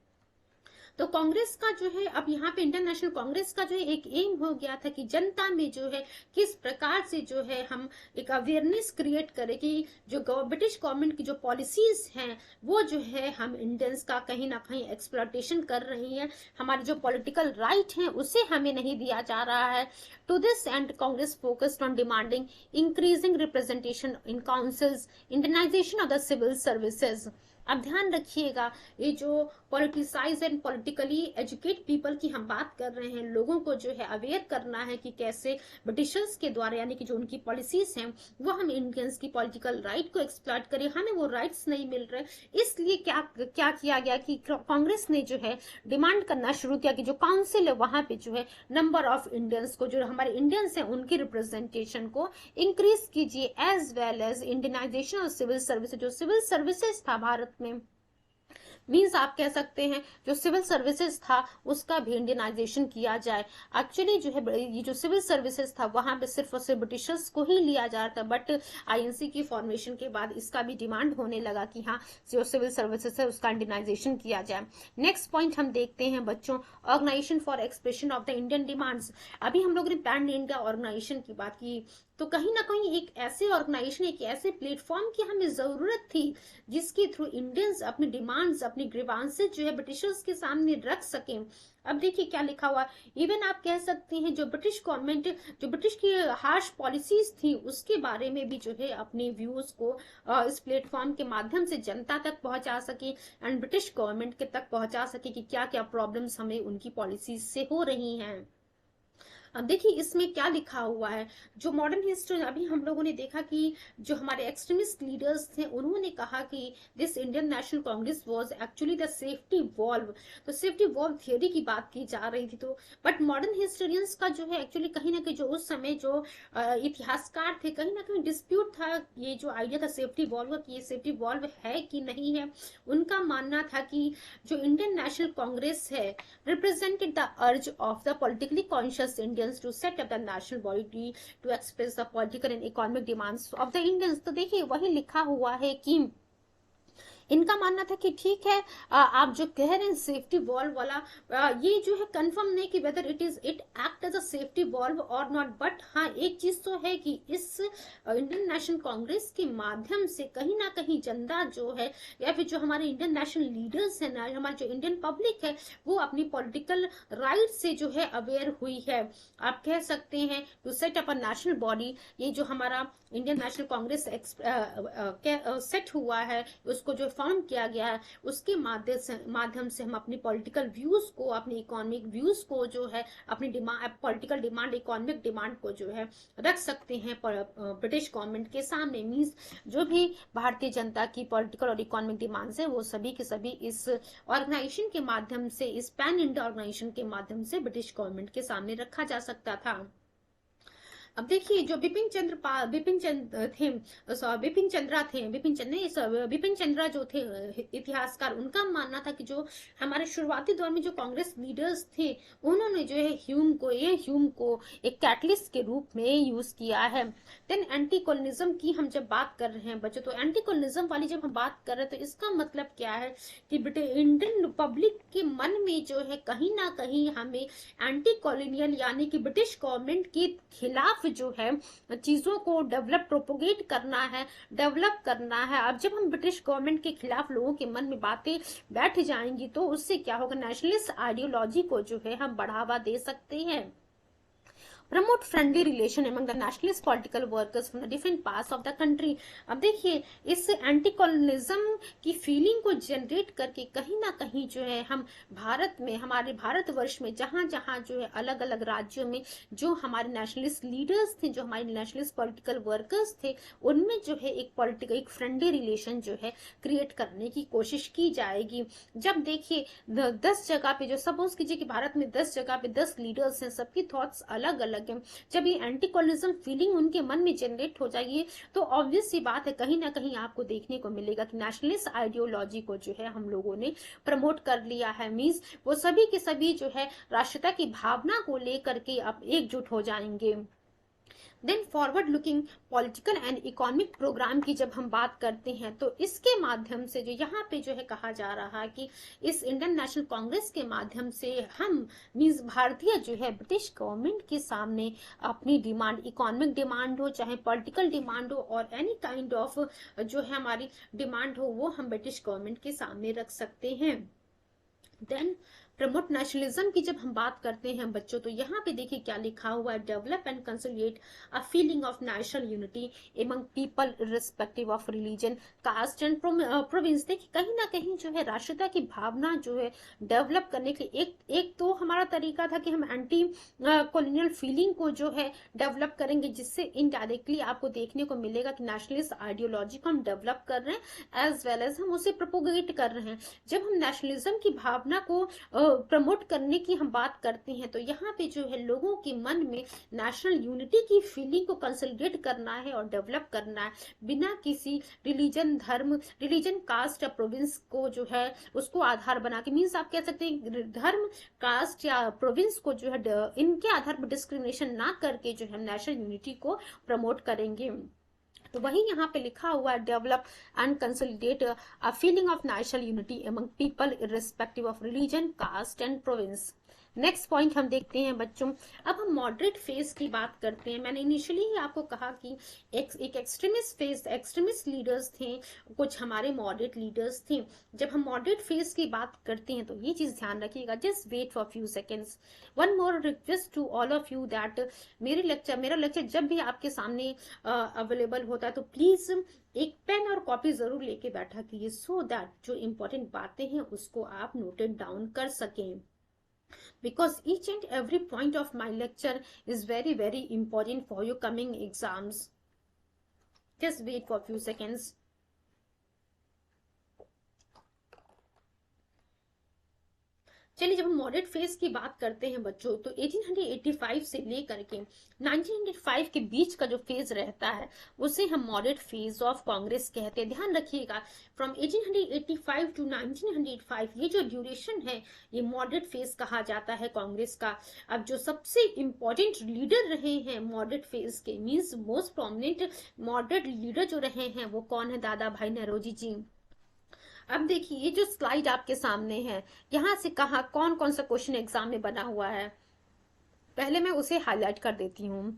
तो कांग्रेस का जो है अब यहाँ पे इंडियन नेशनल कांग्रेस का जो है एक एम हो गया था कि जनता में जो है किस प्रकार से जो है हम एक अवेयरनेस क्रिएट करें कि जो ब्रिटिश गवर्नमेंट की जो पॉलिसीज हैं वो जो है हम इंडियंस का कहीं ना कहीं एक्सप्लॉयटेशन कर रही है, हमारे जो पॉलिटिकल राइट हैं उसे हमें नहीं दिया जा रहा है। To this end Congress focused on demanding increasing representation in councils, Indianisation of the civil services. अब ध्यान रखिएगा, ये जो politicise and politically educate people की हम बात कर रहे हैं, लोगों को जो है अवेयर करना है कि कैसे ब्रिटिशर्स के द्वारा यानी कि जो उनकी पॉलिसीज हैं वो हम इंडियंस की पॉलिटिकल राइट को एक्सप्लॉइट करें, हमें वो राइट्स नहीं मिल रहे। इसलिए क्या किया गया कि कांग्रेस ने जो है डिमांड करना शुरू किया कि जो काउंसिल है वहां पे जो है नंबर ऑफ इंडियंस को, जो हमारे इंडियंस हैं उनकी रिप्रेजेंटेशन को इंक्रीज कीजिए, as well as Indianisation of civil services. जो सिविल सर्विसेज था भारत में, मीन्स आप कह सकते हैं जो सिविल सर्विसेज था उसका भी इंडियनाइजेशन किया जाए। एक्चुअली जो है ये जो सिविल सर्विसेज था वहां पे सिर्फ और सिर्फ ब्रिटिशर्स को ही लिया जा रहा था, बट आईएनसी की फॉर्मेशन के बाद इसका भी डिमांड होने लगा कि हाँ जो सिविल सर्विसेज है उसका इंडियनाइजेशन किया जाए। नेक्स्ट पॉइंट हम देखते हैं बच्चों, organisation for expression of the Indian demands. अभी हम लोगों ने पैन इंडिया ऑर्गेनाइजेशन की बात की, तो कहीं ना कहीं एक ऐसे ऑर्गेनाइजेशन, एक ऐसे प्लेटफॉर्म की हमें जरूरत थी जिसके थ्रू इंडियंस अपनी डिमांड्स, अपनी ग्रीवांसेस जो है ब्रिटिशर्स के सामने रख सकें। अब देखिए क्या लिखा हुआ, इवन आप कह सकते हैं जो ब्रिटिश गवर्नमेंट, जो ब्रिटिश की हार्श पॉलिसीज थी उसके बारे में भी जो है अपने व्यूज को इस प्लेटफॉर्म के माध्यम से जनता तक पहुंचा सके एंड ब्रिटिश गवर्नमेंट के तक पहुंचा सके कि क्या क्या प्रॉब्लम्स हमें उनकी पॉलिसीज से हो रही हैं। अब देखिए इसमें क्या लिखा हुआ है, जो मॉडर्न हिस्ट्री अभी हम लोगों ने देखा कि जो हमारे एक्सट्रीमिस्ट लीडर्स थे उन्होंने कहा कि this Indian national Congress was actually the safety valve, तो सेफ्टी वॉल्व थियोरी की बात की जा रही थी। तो बट मॉडर्न हिस्टोरियंस का जो है एक्चुअली कहीं ना कहीं जो उस समय जो इतिहासकार थे कहीं ना कहीं डिस्प्यूट था ये जो आइडिया था सेफ्टी वॉल्व कि ये सेफ्टी वॉल्व है कि नहीं है। उनका मानना था कि जो इंडियन नेशनल कांग्रेस है represented the urge of the politically conscious Indians to set up the national body to express the political and economic demands of the Indians। तो देखिए वही लिखा हुआ है कि इनका मानना था कि ठीक है आप जो कह रहे हैं सेफ्टी वॉल्व वाला ये जो है कंफर्म नहीं कि whether it act as a safety valve और नॉट, बट हाँ एक चीज तो है कि इस इंडियन नेशनल कांग्रेस के माध्यम से कहीं ना कहीं जनता जो है या फिर जो हमारे इंडियन नेशनल लीडर्स है ना, हमारे जो इंडियन पब्लिक है वो अपनी पॉलिटिकल राइट से जो है अवेयर हुई है। आप कह सकते हैं to set up a national body, ये जो हमारा इंडियन नेशनल कांग्रेस सेट हुआ है उसको जो फॉर्म किया गया है उसके माध्यम से हम अपनी पॉलिटिकल व्यूज को, अपनी इकोनॉमिक व्यूज को जो है अपनी demand, political demand, economic demand को जो है रख सकते हैं ब्रिटिश गवर्नमेंट के सामने। मींस जो भी भारतीय जनता की पॉलिटिकल और इकोनॉमिक डिमांड्स है वो सभी के सभी इस ऑर्गेनाइजेशन के माध्यम से, इस पैन इंडिया ऑर्गेनाइजेशन के माध्यम से ब्रिटिश गवर्नमेंट के सामने रखा जा सकता था। अब देखिए जो बिपिन चंद्रा जो थे इतिहासकार, उनका मानना था कि जो हमारे शुरुआती दौर में जो कांग्रेस लीडर्स थे उन्होंने जो है ह्यूम को एक कैटलिस्ट के रूप में यूज किया है। देन एंटी कॉलोनिज्म की हम जब बात कर रहे हैं बच्चों, तो एंटी कॉलोनिज्म वाली जब हम बात कर रहे हैं तो इसका मतलब क्या है कि इंडियन पब्लिक के मन में जो है कहीं ना कहीं हमें एंटी कॉलोनियल यानी कि ब्रिटिश गवर्नमेंट के खिलाफ जो है चीजों को प्रोपोगेट करना है, डेवलप करना है। अब जब हम ब्रिटिश गवर्नमेंट के खिलाफ लोगों के मन में बातें बैठ जाएंगी तो उससे क्या होगा, नेशनलिस्ट आइडियोलॉजी को जो है हम बढ़ावा दे सकते हैं। Promote friendly relation among the nationalist political workers from the different parts of the country। अब देखिए इस एंटी कॉलोनिज्म की फीलिंग को जनरेट करके कहीं ना कहीं जो है हम भारत में, हमारे भारतवर्ष में जहां जहां जो है अलग अलग राज्यों में जो हमारे नेशनलिस्ट लीडर्स थे, जो हमारे नेशनलिस्ट पॉलिटिकल वर्कर्स थे, उनमें जो है एक फ्रेंडली रिलेशन जो है क्रिएट करने की कोशिश की जाएगी। जब देखिए 10 जगह पे जो सपोज कीजिए कि भारत में 10 जगह पे 10 लीडर्स हैं, सबकी थॉट्स अलग अलग है, जब ये एंटी कॉलोनिज्म फीलिंग उनके मन में जनरेट हो जाएगी तो ऑब्वियस सी बात है कहीं ना कहीं आपको देखने को मिलेगा कि नेशनलिस्ट आइडियोलॉजी को जो है हम लोगों ने प्रमोट कर लिया है। मींस वो सभी के सभी जो है राष्ट्रता की भावना को लेकर के अब एकजुट हो जाएंगे। Then forward looking political and economic programme की जब हम बात करते हैं तो इसके माध्यम से जो यहाँ पे जो है कहा जा रहा है कि इस इंडियन नेशनल कांग्रेस के माध्यम से हम मींस भारतीय जो है ब्रिटिश गवर्नमेंट के सामने अपनी डिमांड, इकोनॉमिक डिमांड हो चाहे पॉलिटिकल डिमांड हो और एनी काइंड ऑफ जो है हमारी डिमांड हो वो हम ब्रिटिश गवर्नमेंट के सामने रख सकते हैं। देन प्रमोट नेशनलिज्म की जब हम बात करते हैं बच्चों तो यहाँ पे देखिए क्या लिखा हुआ है, develop and consolidate a feeling of national unity among people respective of religion, caste and province. देखिए कहीं ना कहीं जो है राष्ट्रीयता की भावना जो है डेवलप करने के एक तो हमारा तरीका था कि हम एंटी कॉलोनियल फीलिंग को जो है डेवलप करेंगे, जिससे इनडायरेक्टली आपको देखने को मिलेगा कि नेशनलिस्ट आइडियोलॉजी को हम डेवलप कर रहे हैं एज वेल एज हम उसे प्रोपोगेट कर रहे हैं। जब हम नेशनलिज्म की भावना को प्रमोट करने की हम बात करते हैं तो यहाँ पे जो है लोगों के मन में नेशनल यूनिटी की फीलिंग को कंसोलिडेट करना है और डेवलप करना है बिना किसी रिलीजन, धर्म, रिलीजन, कास्ट या प्रोविंस को जो है उसको आधार बना के, मीन्स आप कह सकते हैं धर्म, कास्ट या प्रोविंस को जो है इनके आधार पर डिस्क्रिमिनेशन ना करके जो है नेशनल यूनिटी को प्रमोट करेंगे। तो वही यहाँ पे लिखा हुआ है, develop and consolidate a feeling of national unity among people irrespective of religion, caste and province. Next point हम देखते हैं बच्चों, अब हम मॉडरेट फेज की बात करते हैं। मैंने इनिशियली ही आपको कहा कि एक एक्सट्रीमिस्ट लीडर्स थे, कुछ हमारे मॉडरेट लीडर्स थे। जब हम मॉडरेट फेज की बात करते हैं तो ये चीज ध्यान रखिएगा, just wait for few seconds. One more request to all of you that मेरा लेक्चर जब भी आपके सामने अवेलेबल होता है तो प्लीज एक पेन और कॉपी जरूर लेके बैठा कीजिए, सो दैट जो इम्पोर्टेंट बातें हैं उसको आप नोटेड डाउन कर सकें। because each and every point of my lecture is very very important for your coming exams. Just wait for a few seconds. चलिए, जब हम मॉडरेट फेज की बात करते हैं बच्चों, तो 1885 से लेकर के 1905 के बीच का जो फेज रहता है उसे हम मॉडरेट फेज ऑफ कांग्रेस कहते हैं। ध्यान रखिएगा, फ्रॉम 1885 टू 1905 ये जो ड्यूरेशन है ये मॉडरेट फेज कहा जाता है कांग्रेस का। अब जो सबसे इंपॉर्टेंट लीडर रहे हैं मॉडरेट फेज के, means most prominent moderate leader जो रहे हैं वो कौन है? दादा भाई नौरोजी जी। अब देखिए, ये जो स्लाइड आपके सामने है, यहां से कहा कौन कौन सा क्वेश्चन एग्जाम में बना हुआ है, पहले मैं उसे हाईलाइट कर देती हूँ।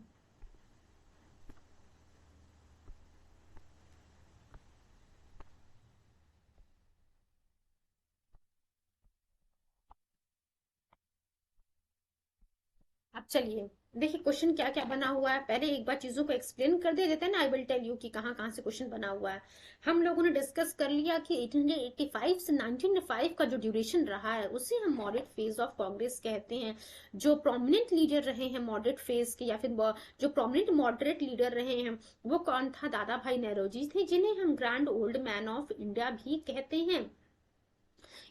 अब चलिए देखिए क्वेश्चन क्या क्या बना हुआ है। पहले एक बार चीजों को एक्सप्लेन कर दे देते हैं ना, आई विल टेल यू कि कहाँ कहाँ से क्वेश्चन बना हुआ है। हम लोगों ने डिस्कस कर लिया कि 1885 से 1905 का जो ड्यूरेशन रहा है उसे हम मॉडरेट फेज ऑफ कांग्रेस कहते हैं। जो प्रोमिनेंट लीडर रहे हैं मॉडरेट फेज के, या फिर जो प्रोमिनेंट मॉडरेट लीडर रहे हैं वो कौन था? दादा भाई नौरोजी थे, जिन्हें हम grand old man of India भी कहते हैं।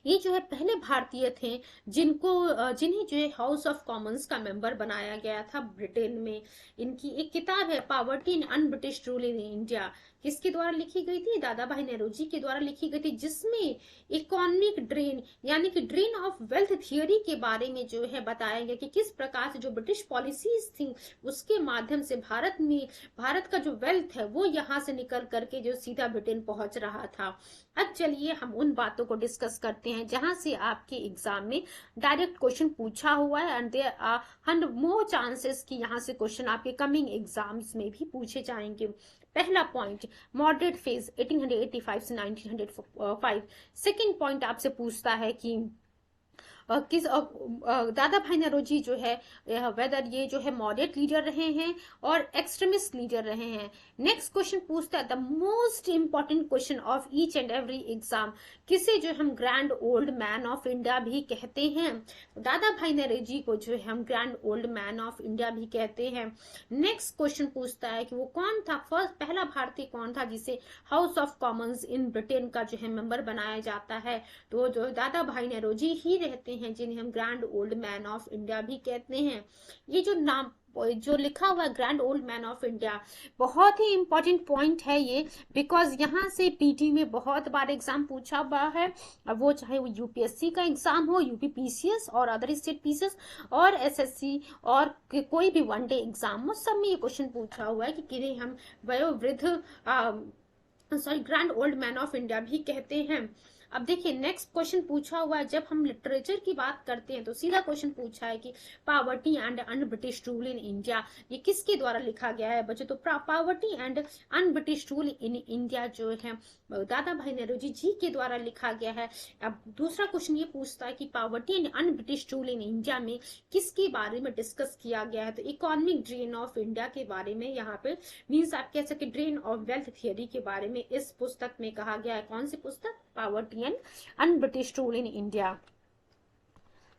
ये जो है पहले भारतीय थे जिन्हें जो है हाउस ऑफ कॉमन्स का मेंबर बनाया गया था ब्रिटेन में। इनकी एक किताब है poverty in un British rule in India, किसके द्वारा लिखी गई थी? दादा भाई नौरोजी के द्वारा लिखी गई थी, जिसमें इकोनॉमिक ड्रेन यानी कि ड्रेन ऑफ वेल्थ थियोरी के बारे में जो है बताया गया कि किस प्रकार से जो ब्रिटिश पॉलिसीज थी उसके माध्यम से भारत का जो वेल्थ है वो यहाँ से निकल करके जो सीधा ब्रिटेन पहुंच रहा था। अब चलिए हम उन बातों को डिस्कस करते हैं जहां से आपके एग्जाम में डायरेक्ट क्वेश्चन पूछा हुआ है, and there are 100 more chances कि यहाँ से क्वेश्चन आपके कमिंग एग्जाम्स में भी पूछे जाएंगे। पहला पॉइंट, मॉडरेट फेज 1885 से 1905। सेकेंड पॉइंट आपसे पूछता है कि दादा भाई नौरोजी जो है वेदर ये जो है मॉडरेट लीडर रहे हैं और एक्सट्रीमिस्ट लीडर रहे हैं। नेक्स्ट क्वेश्चन पूछता है the most important question of each and every exam, किसे जो हम grand old man of India भी कहते हैं? दादा भाई नौरोजी को जो है हम grand old man of India भी कहते हैं। नेक्स्ट क्वेश्चन पूछता है कि वो कौन था, पहला भारतीय कौन था जिसे house of Commons in Britain का जो है मेंबर बनाया जाता है? तो जो दादा भाई नौरोजी ही रहते हैं, जिन्हें हम grand old man of India भी कहते हैं। ये जो नाम जो लिखा हुआ है grand old man of India, बहुत ही इंपॉर्टेंट पॉइंट है ये, बिकॉज यहाँ से पीटी में बहुत बार एग्जाम पूछा हुआ है, वो चाहे वो यूपीएससी का एग्जाम हो, यूपी पीसीएस और अदर स्टेट पीसीएस और एसएससी और कोई भी वनडे एग्जाम हो, सब में ये क्वेश्चन पूछा हुआ है कि किन्हें हम वयोवृद्ध grand old man of India भी कहते हैं। अब देखिए नेक्स्ट क्वेश्चन पूछा हुआ है, जब हम लिटरेचर की बात करते हैं तो सीधा क्वेश्चन पूछा है कि poverty and un British rule in India ये किसके द्वारा लिखा गया है बच्चों? तो poverty and un British rule in India जो है दादा भाई नौरोजी जी के द्वारा लिखा गया है। अब दूसरा क्वेश्चन ये पूछता है कि poverty and un British rule in India में किसके बारे में डिस्कस किया गया है? तो इकोनॉमिक ड्रेन ऑफ इंडिया के बारे में, यहाँ पे मीन्स आप कह सकते ड्रेन ऑफ वेल्थ थियोरी के बारे में इस पुस्तक में कहा गया है। कौन सी पुस्तक? Poverty and un British rule in India.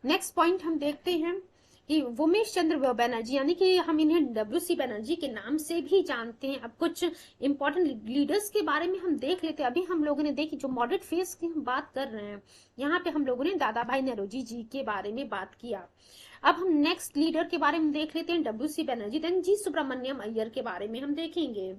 Next point हम देखते हैं कि उमेश चंद्र बनर्जी, यानी कि हम इन्हें डब्ल्यूसी बनर्जी के नाम से भी जानते हैं। अब कुछ इंपॉर्टेंट लीडर्स के बारे में हम देख लेते हैं। अभी हम लोगों ने देखी जो मॉडरेट फेज की हम बात कर रहे हैं, यहाँ पे हम लोगों ने दादा भाई नौरोजी जी के बारे में बात किया। अब हम नेक्स्ट लीडर के बारे में देख लेते हैं, डब्ल्यूसी बनर्जी, देन जी सुब्रमण्यम अय्यर के बारे में हम देखेंगे।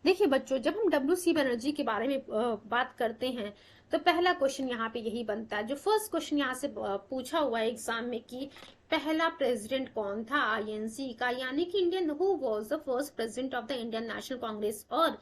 देखिए बच्चों, जब हम डब्ल्यूसी बनर्जी के बारे में बात करते हैं तो पहला क्वेश्चन यहाँ पे यही बनता है। जो फर्स्ट क्वेश्चन यहाँ से पूछा हुआ है एग्जाम में कि पहला प्रेसिडेंट कौन था आईएनसी का, यानी कि Indian who was the first president of the Indian national Congress, और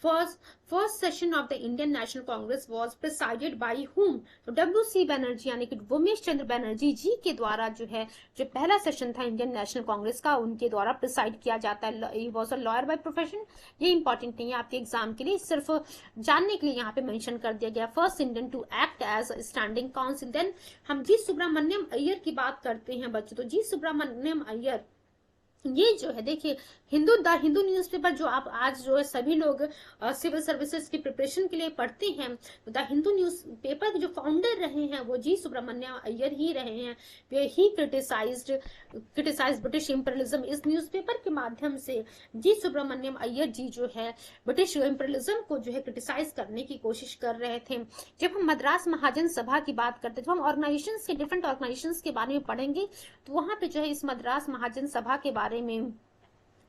first session of the Indian national Congress was presided by whom? तो डब्ल्यूसी बनर्जी यानी कि उमेश चंद्र बनर्जी जी के द्वारा जो है जो पहला सेशन था इंडियन नेशनल कांग्रेस का, उनके द्वारा प्रिसाइड किया जाता है। He was a lawyer by profession. ये इंपॉर्टेंट नहीं है आपके एग्जाम के लिए, सिर्फ जानने के लिए यहाँ पे मेंशन कर दिया गया। First Indian to act as standing council. Then हम जी सुब्रमण्यम अय्यर की बात करते हैं बच्चों, तो जी सुब्रमण्यम अय्यर ये जो है देखिए, द हिंदू न्यूज़पेपर जो आप आज जो है सभी लोग सिविल सर्विसेज की प्रिपरेशन के लिए पढ़ते हैं, द हिंदू न्यूज़पेपर के जो फाउंडर रहे हैं वो जी सुब्रमण्यम अय्यर ही रहे हैं। वे ही क्रिटिसाइज ब्रिटिश इंपीरियलिज्म। इस न्यूज़पेपर के माध्यम से जी सुब्रमण्यम अय्यर जी जो है ब्रिटिश इंपीरियलिज्म को जो है क्रिटिसाइज करने की कोशिश कर रहे थे। जब हम मद्रास महाजन सभा की बात करते हैं, जब हम ऑर्गेनाइजेशंस के डिफरेंट ऑर्गेनाइजेशंस के बारे में पढ़ेंगे तो वहां पे जो है इस मद्रास महाजन सभा के बारे में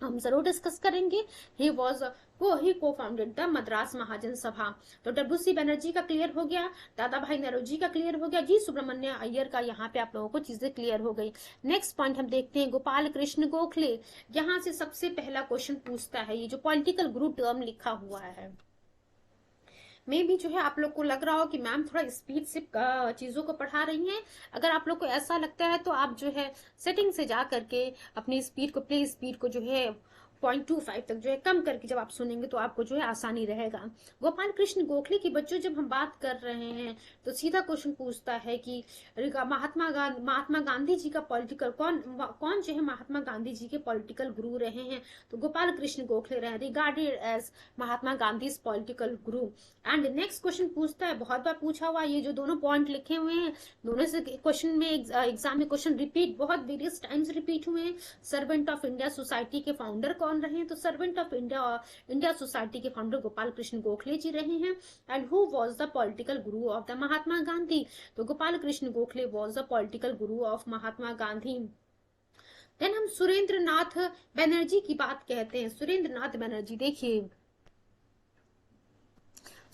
हम जरूर डिस्कस करेंगे। ही को फाउंडेड द मद्रास महाजन सभा। तो डब्ल्यू.सी. बनर्जी का क्लियर हो गया, दादा भाई नौरोजी का क्लियर हो गया, जी सुब्रमण्य अय्यर का यहाँ पे आप लोगों को चीजें क्लियर हो गई। नेक्स्ट पॉइंट हम देखते हैं गोपाल कृष्ण गोखले। यहाँ से सबसे पहला क्वेश्चन पूछता है, ये जो पॉलिटिकल गुरु टर्म लिखा हुआ है, में भी जो है आप लोग को लग रहा हो कि मैम थोड़ा स्पीड से चीजों को पढ़ा रही हैं। अगर आप लोग को ऐसा लगता है तो आप जो है सेटिंग से जा करके अपनी स्पीड को, प्ले स्पीड को जो है 0.25 तक जो है कम करके जब आप सुनेंगे तो आपको जो है आसानी रहेगा। गोपाल कृष्ण गोखले की बच्चों जब हम बात कर रहे हैं तो सीधा क्वेश्चन पूछता है कि महात्मा गांधी जी का पॉलिटिकल कौन जो है महात्मा गांधी जी के पॉलिटिकल गुरु रहे हैं, तो गोपाल कृष्ण गोखले रहे, regarded as Mahatma Gandhi political Guru. And next question पूछता है, बहुत बार पूछा हुआ, ये जो दोनों पॉइंट लिखे हुए हैं दोनों से क्वेश्चन में एग्जाम में क्वेश्चन रिपीट बहुत वेरियस टाइम्स रिपीट हुए हैं। सर्वेंट ऑफ इंडिया सोसाइटी के फाउंडर कौन रहे हैं, तो सर्वेंट ऑफ इंडिया सोसाइटी के फाउंडर गोपाल कृष्ण गोखले जी रहे हैं। And who was the political Guru of the Mahatma Gandhi, तो Gopal Krishna Gokhale was the political Guru of Mahatma Gandhi. Then हम सुरेंद्र नाथ बनर्जी की बात कहते हैं। सुरेंद्र नाथ बनर्जी, देखिए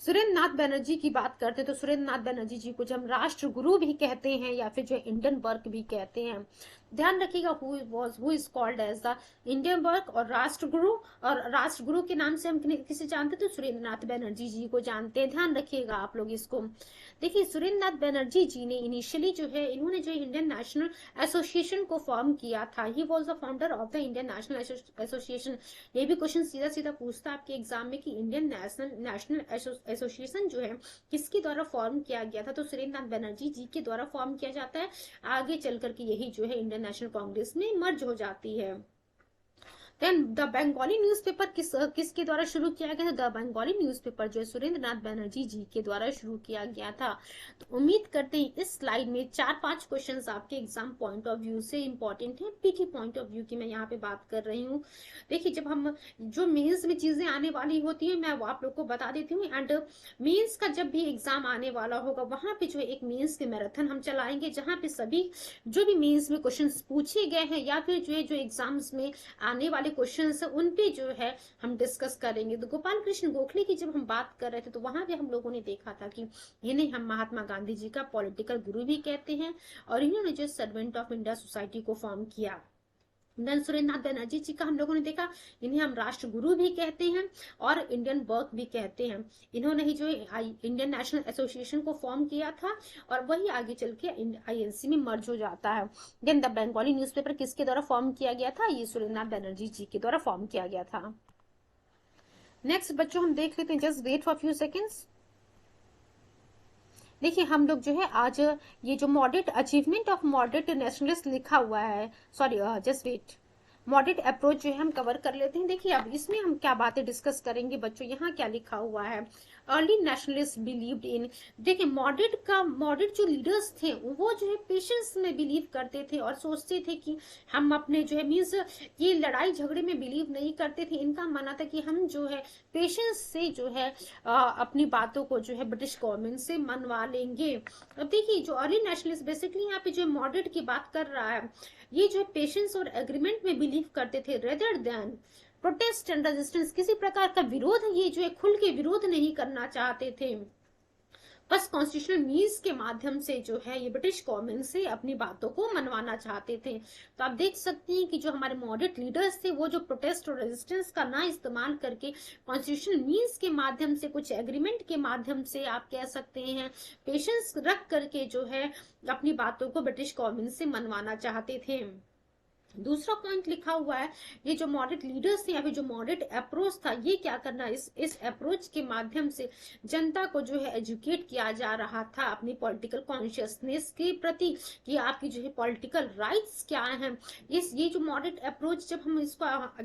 सुरेंद्र नाथ बनर्जी की बात करते हैं तो सुरेंद्र नाथ बनर्जी जी को जब हम राष्ट्र गुरु भी कहते हैं या फिर जो इंडियन वर्क भी कहते हैं, ध्यान रखिएगा who is called as the Indian Burke और राष्ट्र गुरु के नाम से हम किसे जानते हैं, तो सुरेंद्र नाथ बनर्जी जी को जानते हैं। ध्यान रखिएगा आप लोग इसको। देखिए सुरेंद्र नाथ बनर्जी जी ने इनिशियली जो है इन्होंने जो इंडियन नेशनल एसोसिएशन को फॉर्म किया था। He was the founder of the Indian national association. ये भी क्वेश्चन सीधा सीधा पूछता है आपके एग्जाम में कि इंडियन नेशनल एसोसिएशन जो है किसके द्वारा फॉर्म किया गया था, तो सुरेंद्र नाथ बनर्जी जी के द्वारा फॉर्म किया जाता है। आगे चल करके यही जो है इंडियन नेशनल कांग्रेस में मर्ज हो जाती है। देन द बंगाली न्यूज़पेपर किसके द्वारा शुरू किया गया था, द बंगाली न्यूज़पेपर जो है सुरेंद्र नाथ बनर्जी जी के द्वारा शुरू किया गया था। तो उम्मीद करते हैं इस स्लाइड में 4-5 क्वेश्चंस आपके एग्जाम पॉइंट ऑफ व्यू से इंपॉर्टेंट है, पीटी पॉइंट ऑफ व्यू की मैं यहाँ पे बात कर रही हूँ। देखिए जब हम जो मेंस में चीजें आने वाली होती है मैं वो आप लोग को बता देती हूँ। एंड मेंस का जब भी एग्जाम आने वाला होगा वहां पे जो है एक मेंस के मैराथन हम चलाएंगे, जहां पे सभी जो भी मेंस में क्वेश्चन पूछे गए हैं या फिर जो है जो एग्जाम्स में आने वाले क्वेश्चंस उन पे जो है हम डिस्कस करेंगे। तो गोपाल कृष्ण गोखले की जब हम बात कर रहे थे तो वहां पे हम लोगों ने देखा था कि इन्हें हम महात्मा गांधी जी का पॉलिटिकल गुरु भी कहते हैं और इन्होंने जो सर्वेंट ऑफ इंडिया सोसाइटी को फॉर्म किया। देन सुरेंद्र नाथ बनर्जी जी का हम लोगों ने देखा, इन्हें हम राष्ट्र गुरु भी कहते हैं और इंडियन वर्क भी कहते हैं। इन्होंने ही जो इंडियन नेशनल एसोसिएशन को फॉर्म किया था और वही आगे चल के आईएनसी में मर्ज हो जाता है। देन द बंगाली न्यूज़पेपर किसके द्वारा फॉर्म किया गया था, ये सुरेंद्र नाथ बनर्जी जी के द्वारा फॉर्म किया गया था। नेक्स्ट बच्चों हम देख लेते हैं, just wait for few seconds. देखिए हम लोग जो है आज ये जो moderate achievement of moderate nationalist लिखा हुआ है, sorry just wait, moderate approach जो है हम कवर कर लेते हैं। देखिए अब इसमें हम क्या बातें डिस्कस करेंगे बच्चों, यहाँ क्या लिखा हुआ है, अर्ली नेशनलिस्ट बिलीव्ड इन। देखिए मॉडरेट जो लीडर्स थे वो जो है पेशेंस में बिलीव करते थे और सोचते थे कि हम अपने जो है मीन्स ये लड़ाई झगड़े में बिलीव नहीं करते थे। इनका मानना था कि हम जो है पेशेंस से जो है अपनी बातों को जो है ब्रिटिश गवर्नमेंट से मनवा लेंगे। अब देखिए जो अर्ली नेशनलिस्ट बेसिकली यहाँ पे जो मॉडरेट की बात कर रहा है, ये जो पेशेंस और एग्रीमेंट में बिलीव करते थे rather than protest and resistance. किसी प्रकार का विरोध ये जो है खुल के विरोध नहीं करना चाहते थे, बस कॉन्स्टिट्यूशनल मीन्स के माध्यम से जो है ये ब्रिटिश गवर्नमेंट से अपनी बातों को मनवाना चाहते थे। तो आप देख सकते हैं कि जो हमारे मॉडरेट लीडर्स थे वो जो प्रोटेस्ट और रेजिस्टेंस का ना इस्तेमाल करके कॉन्स्टिट्यूशनल मीन्स के माध्यम से, कुछ एग्रीमेंट के माध्यम से आप कह सकते हैं पेशेंस रख करके जो है अपनी बातों को ब्रिटिश गवर्नमेंट से मनवाना चाहते थे। दूसरा पॉइंट लिखा हुआ है, ये जो मॉडरेट लीडर्स थे या फिर जो मॉडरेट अप्रोच था, ये क्या करना, इस अप्रोच के माध्यम से जनता को जो है एजुकेट किया जा रहा था अपनी पॉलिटिकल कॉन्शियसनेस के प्रति, कि आपकी जो है पॉलिटिकल राइट्स क्या हैं। ये जो मॉडरेट अप्रोच, जब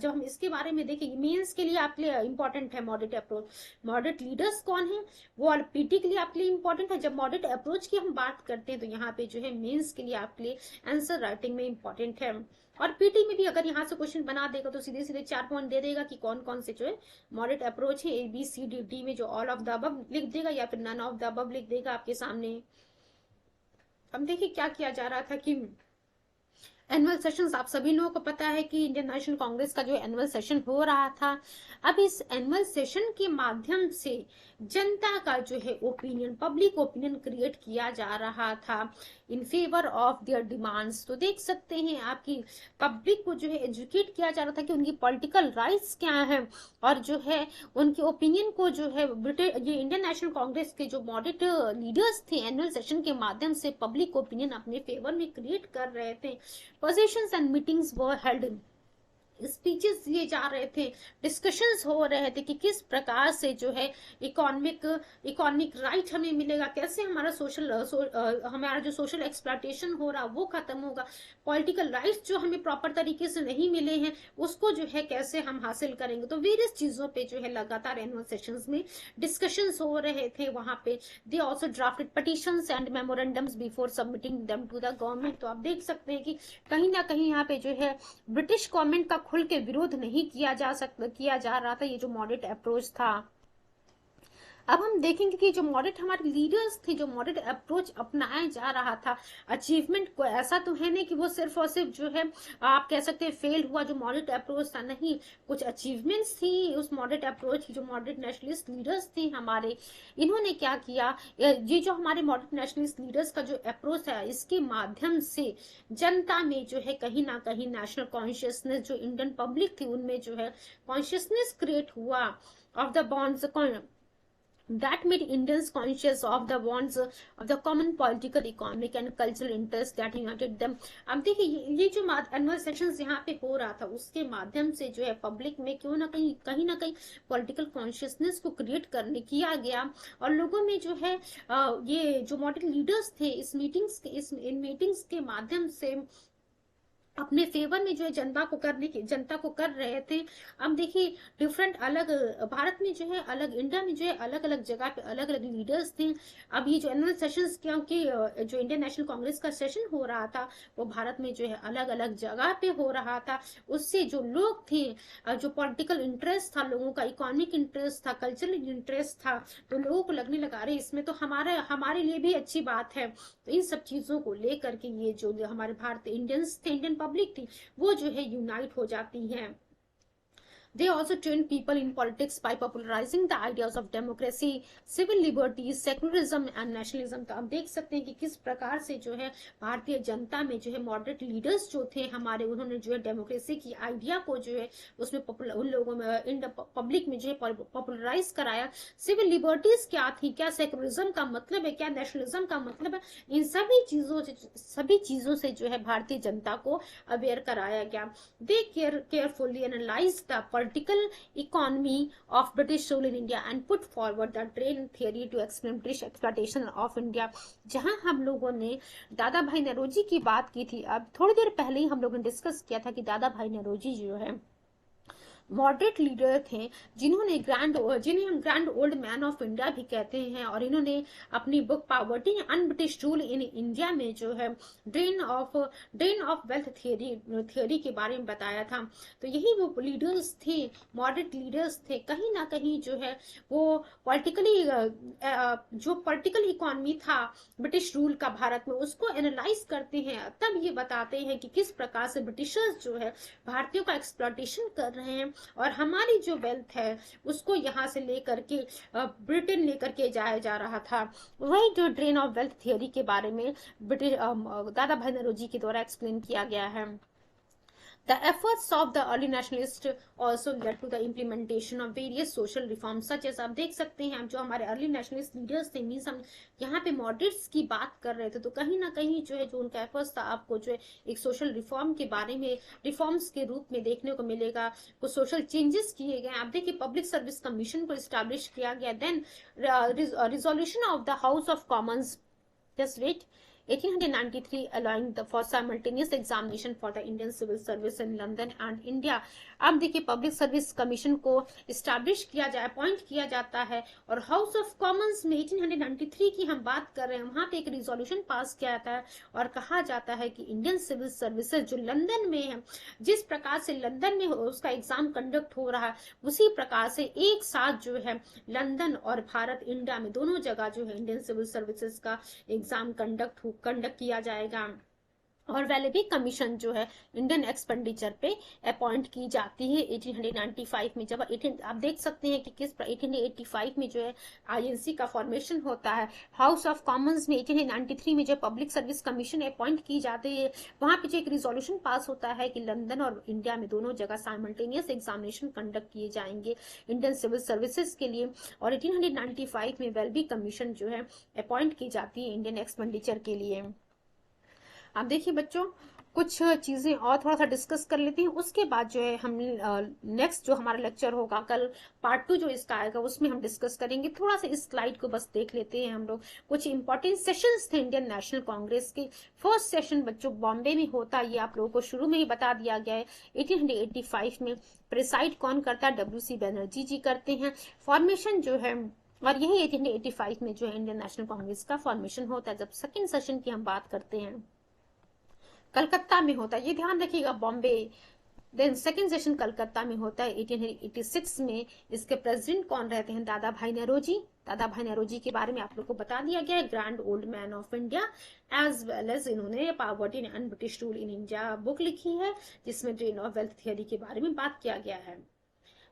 हम इसके बारे में देखेंगे, मेंस के लिए आपके लिए इंपॉर्टेंट है मॉडरेट अप्रोच। मॉडरेट लीडर्स कौन है, वो पीटी के लिए आपके लिए इंपॉर्टेंट है। जब मॉडरेट अप्रोच की हम बात करते हैं तो यहाँ पे जो है मेंस के लिए आपके लिए आंसर राइटिंग में इंपॉर्टेंट है। और पीटी में भी अगर यहाँ से क्वेश्चन बना देगा तो सीधे सीधे 4 पॉइंट दे देगा कि कौन कौन से जो है मॉडरेट अप्रोच है, ABCD में जो ऑल ऑफ द अबव लिख देगा या फिर नन ऑफ द अबव लिख देगा आपके सामने। अब देखिए क्या किया जा रहा था कि एनुअल सेशंस, आप सभी लोगों को पता है कि इंडियन नेशनल कांग्रेस का जो एनुअल सेशन हो रहा था। अब इस एनुअल सेशन के माध्यम से जनता का जो है ओपिनियन, पब्लिक ओपिनियन क्रिएट किया जा रहा था in favour of their demands. तो देख सकते हैं आपकी पब्लिक को जो है एजुकेट किया जा रहा था कि उनकी पॉलिटिकल राइट्स क्या है, और जो है उनके ओपिनियन को जो है ये इंडियन नेशनल कांग्रेस के जो मॉडरेट लीडर्स थे एनुअल सेशन के माध्यम से पब्लिक ओपिनियन अपने फेवर में क्रिएट कर रहे थे। Positions and meetings were held, speeches दिए जा रहे थे, डिस्कशंस हो रहे थे कि किस प्रकार से जो है इकोनॉमिक राइट हमें मिलेगा, कैसे हमारा हमारा जो सोशल एक्सप्लॉयटेशन हो रहा वो खत्म होगा, पॉलिटिकल राइट्स जो हमें प्रॉपर तरीके से नहीं मिले हैं उसको जो है कैसे हम हासिल करेंगे। तो वेरियस चीजों पे जो है लगातार एनुअल सेशंस में डिस्कशंस हो रहे थे वहां पे। They also drafted petitions and memorandums before submitting them to the government. तो आप देख सकते हैं कि कहीं ना कहीं यहाँ पे जो है ब्रिटिश गवर्नमेंट का खुल के विरोध नहीं किया जा रहा था, ये जो मॉडरेट अप्रोच था। अब हम देखेंगे कि जो मॉडरेट हमारे लीडर्स थे, जो मॉडरेट अप्रोच अपनाया जा रहा था, अचीवमेंट को ऐसा तो है नहीं कि वो सिर्फ और सिर्फ जो है आप कह सकते हैं फेल हुआ जो मॉडरेट अप्रोच था, नहीं, कुछ अचीवमेंट्स थी उस मॉडरेट अप्रोच की। जो मॉडरेट नेशनलिस्ट लीडर्स थे हमारे, इन्होंने क्या किया, ये जो हमारे मॉडरेट नेशनलिस्ट लीडर्स का जो अप्रोच है, इसके माध्यम से जनता में जो है कहीं ना कहीं नेशनल कॉन्शियसनेस, जो इंडियन पब्लिक थी उनमें जो है कॉन्शियसनेस क्रिएट हुआ of the bonds that made Indians conscious of the wants of the common political, economic and cultural interests that united them। अब देखिए ये जो एनुअल सेशंस यहाँ पे हो रहा था उसके माध्यम से जो है पब्लिक में क्यों ना कहीं ना कहीं पॉलिटिकल कॉन्शियसनेस को क्रिएट करने किया गया, और लोगों में जो है ये जो मॉडरेट लीडर्स थे इन मीटिंग्स के माध्यम से अपने फेवर में जो है जनता को कर रहे थे। अब देखिए डिफरेंट अलग भारत में जो है अलग, इंडिया में जो है अलग अलग जगह पे अलग अलग लीडर्स थे। अब ये जो एनुअल सेशंस, क्योंकि जो इंडियन नेशनल कांग्रेस का सेशन हो रहा था वो भारत में जो है अलग अलग जगह पे हो रहा था, उससे जो लोग थे, जो पॉलिटिकल इंटरेस्ट था लोगों का, इकोनॉमिक इंटरेस्ट था, कल्चरल इंटरेस्ट था, तो लोगों को लगने लगा रहे इसमें तो हमारे लिए भी अच्छी बात है। तो इन सब चीजों को लेकर के ये जो हमारे भारतीय इंडियंस थे, इंडियन पब्लिक थी, वो जो है यूनाइट हो जाती हैं। They also trained people in politics by popularizing the ideas of democracy, civil liberties, secularism and nationalism। तो आप देख सकते हैं कि किस प्रकार से जो है भारतीय जनता में जो है मॉडरेट लीडर्स जो थे हमारे, उन्होंने जो है डेमोक्रेसी की आइडिया को जो है उसमें उन लोगों में इन पब्लिक में जो है पॉपुलराइज कराया। सिविल लिबर्टीज क्या थी, क्या सेकुलरिज्म का मतलब है, क्या नेशनलिज्म का मतलब है, इन सभी चीजों से जो है भारतीय जनता को अवेयर कराया गया। They carefully analyse the political economy of British rule in India and put forward the Drain theory to explain British exploitation of India। जहां हम लोगों ने दादा भाई नौरोजी की बात की थी, अब थोड़ी देर पहले ही हम लोगों ने डिस्कस किया था कि दादा भाई नौरोजी जो है मॉडरेट लीडर थे, जिन्हें हम grand old man of India भी कहते हैं, और इन्होंने अपनी book poverty and British rule in India में जो है ड्रेन ऑफ वेल्थ थियोरी के बारे में बताया था। तो यही वो लीडर्स थे, मॉडरेट लीडर्स थे, कहीं ना कहीं जो है वो जो पॉलिटिकल इकोनॉमी था ब्रिटिश रूल का भारत में, उसको एनालाइज करते हैं, तब ये बताते हैं कि किस प्रकार से ब्रिटिशर्स जो है भारतीयों का एक्सप्लॉयटेशन कर रहे हैं, और हमारी जो वेल्थ है उसको यहाँ से लेकर के ब्रिटेन लेकर के जाया जा रहा था। वही जो ड्रेन ऑफ वेल्थ थियोरी के बारे में ब्रिटिश दादा भाई नौरोजी के द्वारा एक्सप्लेन किया गया है। The efforts of the early nationalists also led to the implementation of various social reforms such as, आप देख सकते हैं हम जो हमारे अर्ली नेशनलिस्ट लीडर्स थे, मीन्स हम यहाँ पे मॉडरेट्स की बात कर रहे थे, तो कहीं ना कहीं जो है जो उनका एफर्ट्स था आपको जो है एक सोशल रिफॉर्म के बारे में रिफॉर्म्स के रूप में देखने को मिलेगा। कुछ सोशल चेंजेस किए गए। आप देखिए पब्लिक सर्विस कमीशन को स्टैब्लिश किया गया। Then resolution of the House of Commons, just wait, 1893 allowing for simultaneous examination for the Indian civil service in London and India। अब देखिए पब्लिक सर्विस कमीशन को स्टैब्लिश किया जाए, अपॉइंट किया जाता है, और हाउस ऑफ कॉमन्स में 1893 की हम बात कर रहे हैं, वहां पे एक रिजोल्यूशन पास किया जाता है और कहा जाता है कि इंडियन सिविल सर्विसेज जो लंदन में है, जिस प्रकार से लंदन में उसका एग्जाम कंडक्ट हो रहा है, उसी प्रकार से एक साथ जो है लंदन और भारत इंडिया में दोनों जगह जो है इंडियन सिविल सर्विसेज का एग्जाम कंडक्ट किया जाएगा। और वेलेबी कमीशन जो है इंडियन एक्सपेंडिचर पे अपॉइंट की जाती है 1895 में। जब आप देख सकते हैं कि किस 1885 में जो है आईएनसी का फॉर्मेशन होता है। हाउस ऑफ कॉमन्स में 1893 में जो पब्लिक सर्विस कमीशन अपॉइंट की जाती है, वहां पे जो एक रिजोल्यूशन पास होता है कि लंदन और इंडिया में दोनों जगह साइमल्टेनियस एग्जामिनेशन कंडक्ट किए जाएंगे इंडियन सिविल सर्विसेज के लिए। और 1895 में वेलबी कमीशन जो है अपॉइंट की जाती है इंडियन एक्सपेंडिचर के लिए। आप देखिए बच्चों कुछ चीजें और थोड़ा सा डिस्कस कर लेते हैं, उसके बाद जो है हम नेक्स्ट जो हमारा लेक्चर होगा कल पार्ट 2 जो इसका आएगा उसमें हम डिस्कस करेंगे। थोड़ा सा इस स्लाइड को बस देख लेते हैं हम लोग। कुछ इंपॉर्टेंट सेशंस थे इंडियन नेशनल कांग्रेस के। फर्स्ट सेशन बच्चों बॉम्बे में होता है, ये आप लोगों को शुरू में ही बता दिया गया है। 1885 में प्रिसाइड कौन करता है? WC बनर्जी जी करते हैं। फॉर्मेशन जो है, और यही 1885 में जो है इंडियन नेशनल कांग्रेस का फॉर्मेशन होता है। जब सेकेंड सेशन की हम बात करते हैं कलकत्ता में होता है, ये ध्यान रखिएगा, Bombay. Then second session Calcutta में होता है 1886 में। इसके प्रेसिडेंट कौन रहते हैं? दादा भाई नेहरूजी। दादा भाई नेहरूजी के बारे में आप लोग को बता दिया गया है। Grand old man of India, as well as इन्होंने poverty and British rule in India book लिखी है, जिसमें ड्रेन ऑफ वेल्थ थियरी के बारे में बात किया गया है।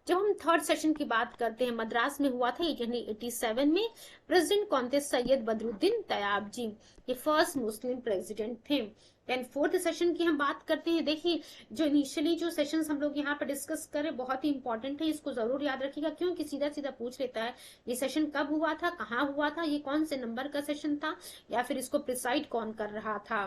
जब हम थर्ड सेशन की बात करते हैं, मद्रास में हुआ था 1887 में। प्रेसिडेंट कौन थे? सैयद बदरुद्दीन तैयब जी, ये फर्स्ट मुस्लिम प्रेसिडेंट थे। देन फोर्थ सेशन की हम बात करते हैं। देखिए जो इनिशियली जो सेशंस हम लोग यहाँ पर डिस्कस करें बहुत ही इंपॉर्टेंट है, इसको जरूर याद रखिएगा, क्योंकि सीधा सीधा पूछ लेता है ये सेशन कब हुआ था, कहाँ हुआ था, ये कौन से नंबर का सेशन था, या फिर इसको प्रिसाइड कौन कर रहा था।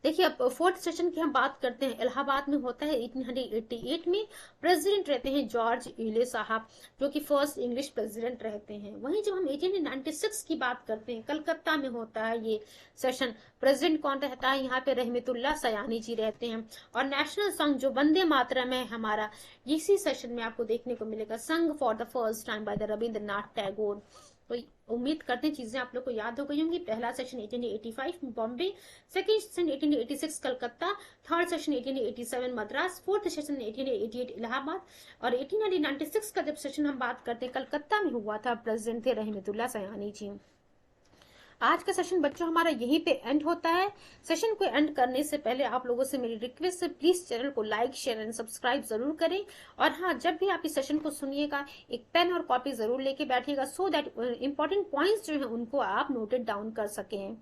देखिए अब फोर्थ सेशन की हम बात करते हैं, इलाहाबाद में होता है 1888 में। प्रेसिडेंट रहते हैं जॉर्ज यूले साहब, जो कि फर्स्ट इंग्लिश प्रेसिडेंट रहते हैं। वहीं जब हम 1896 की बात करते हैं, कलकत्ता में होता है ये सेशन। प्रेसिडेंट कौन रहता है? यहाँ पे रहमतुल्लाह सयानी जी रहते हैं। और नेशनल सॉन्ग जो वंदे मातरम है हमारा, इसी सेशन में आपको देखने को मिलेगा, संग for the first time by the Rabindranath Tagore. तो उम्मीद करते हैं चीजें आप लोग को याद हो गई होंगी। पहला session 1885 Bombay, second session 1886 Calcutta, third session 1887 Madras, fourth session 1888 Allahabad, और 1896 का जब सेशन हम बात करते हैं कलकत्ता में हुआ था, प्रेसिडेंट थे रहमतुल्लाह सयानी जी। आज का सेशन बच्चों हमारा यहीं पे एंड होता है। सेशन को एंड करने से पहले आप लोगों से मेरी रिक्वेस्ट है, प्लीज चैनल को लाइक शेयर एंड सब्सक्राइब जरूर करें। और हाँ, जब भी आप इस सेशन को सुनिएगा एक पेन और कॉपी जरूर लेके बैठिएगा, सो दैट इंपॉर्टेंट पॉइंट्स जो है उनको आप नोटेड डाउन कर सकें।